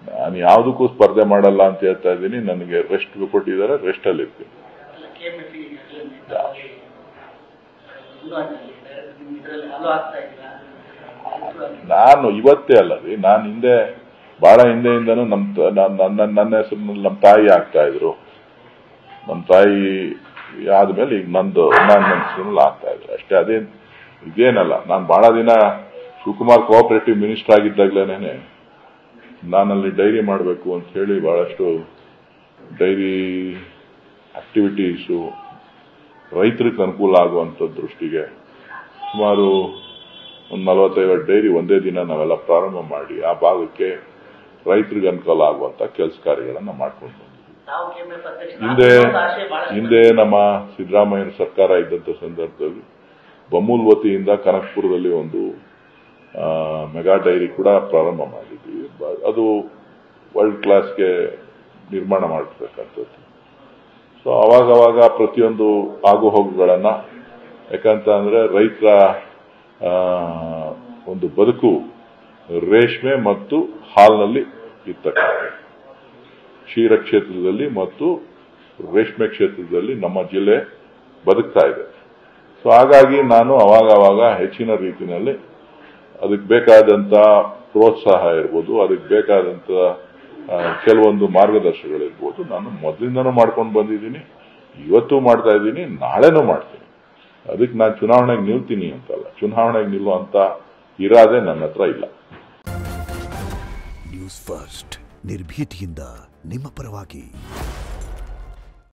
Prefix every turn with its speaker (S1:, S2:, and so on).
S1: ನಾನು ಯಾವುದಕ್ಕೂ ಸ್ಪರ್ಧೆ ಮಾಡಲ್ಲ ಅಂತ ಹೇಳ್ತಾ ಇದ್ದೀನಿ. ನನಗೆ ರೆಸ್ಟ್ ಕೊಟ್ಟಿದ್ದಾರೆ, ರೆಸ್ಟ್ ಅಲ್ಲಿ ಇರ್ತೀನಿ. ನಾನು ಇವತ್ತೇ ಅಲ್ಲ ರೀ, ನಾನು ಹಿಂದೆ ಬಹಳ ಹಿಂದೆಯಿಂದನೂ ನನ್ನ ಹೆಸರಿನಲ್ಲಿ ನಮ್ಮ ತಾಯಿ ಆಗ್ತಾ ಇದ್ರು. ನಮ್ಮ ತಾಯಿ ಆದ್ಮೇಲೆ ಈಗ ನನ್ನ ಹೆಸರಿನಲ್ಲಿ ಆಗ್ತಾ ಇದ್ರು ಅಷ್ಟೇ. ಇದೇನಲ್ಲ. ನಾನು ಬಹಳ ದಿನ ಶಿವಕುಮಾರ್ ಕೋಆಪರೇಟಿವ್ ಮಿನಿಸ್ಟರ್ ಆಗಿದ್ದಾಗಲೇನೆ ನಾನಲ್ಲಿ ಡೈರಿ ಮಾಡಬೇಕು ಅಂತ ಹೇಳಿ ಬಹಳಷ್ಟು ಡೈರಿ ಆಕ್ಟಿವಿಟೀಸು ರೈತರಿಗೆ ಅನುಕೂಲ ಆಗುವಂತ ದೃಷ್ಟಿಗೆ ಸುಮಾರು ಒಂದು 45 ಡೈರಿ ಒಂದೇ ದಿನ ನಾವೆಲ್ಲ ಪ್ರಾರಂಭ ಮಾಡಿ ಆ ಭಾಗಕ್ಕೆ ರೈತರಿಗೆ ಅನುಕೂಲ ಆಗುವಂತ ಕೆಲಸ ಕಾರ್ಯಗಳನ್ನ ಮಾಡ್ಕೊಂಡು ಹಿಂದೆ ನಮ್ಮ ಸಿದ್ದರಾಮಯ್ಯ ಸರ್ಕಾರ ಇದ್ದಂತ ಸಂದರ್ಭದಲ್ಲಿ ಬಮೂಲ್ ವತಿಯಿಂದ ಕನಕಪುರದಲ್ಲಿ ಒಂದು ಮೆಗಾ ಡೈರಿ ಕೂಡ ಪ್ರಾರಂಭ ಮಾಡಿದ್ವಿ. ಅದು ವರ್ಲ್ಡ್ ಕ್ಲಾಸ್ಗೆ ನಿರ್ಮಾಣ ಮಾಡಬೇಕಂತದ್ದು. ಸೊ ಅವಾಗವಾಗ ಪ್ರತಿಯೊಂದು ಆಗು ಹೋಗುಗಳನ್ನ, ಯಾಕಂತ ಅಂದ್ರೆ ರೈತರ ಒಂದು ಬದುಕು ರೇಷ್ಮೆ ಮತ್ತು ಹಾಲ್ನಲ್ಲಿ ಇರ್ತಕ್ಕಂಥ ಕ್ಷೀರ ಕ್ಷೇತ್ರದಲ್ಲಿ ಮತ್ತು ರೇಷ್ಮೆ ಕ್ಷೇತ್ರದಲ್ಲಿ ನಮ್ಮ ಜಿಲ್ಲೆ ಬದುಕ್ತಾ ಇದೆ. ಸೊ ಹಾಗಾಗಿ ನಾನು ಅವಾಗ ಹೆಚ್ಚಿನ ರೀತಿಯಲ್ಲಿ ಅದಕ್ಕೆ ಬೇಕಾದಂತ ಪ್ರೋತ್ಸಾಹ ಇರ್ಬೋದು, ಅದಕ್ಕೆ ಬೇಕಾದಂತ ಕೆಲವೊಂದು ಮಾರ್ಗದರ್ಶನಗಳಿರ್ಬೋದು ನಾನು ಮೊದಲಿಂದನೂ ಮಾಡ್ಕೊಂಡು ಬಂದಿದ್ದೀನಿ, ಇವತ್ತು ಮಾಡ್ತಾ ಇದ್ದೀನಿ, ನಾಳೆನೂ ಮಾಡ್ತೀನಿ. ಅದಕ್ಕೆ ನಾನು ಚುನಾವಣೆಗೆ ನಿಲ್ತೀನಿ ಅಂತಲ್ಲ, ಚುನಾವಣೆಗೆ ನಿಲ್ಲುವಂತ ಇರಾದೆ ನನ್ನ ಹತ್ರ ಇಲ್ಲ.
S2: ನ್ಯೂಸ್ ಫಸ್ಟ್ ನಿರ್ಭೀತಿಯಿಂದ ನಿಮ್ಮ ಪರವಾಗಿ.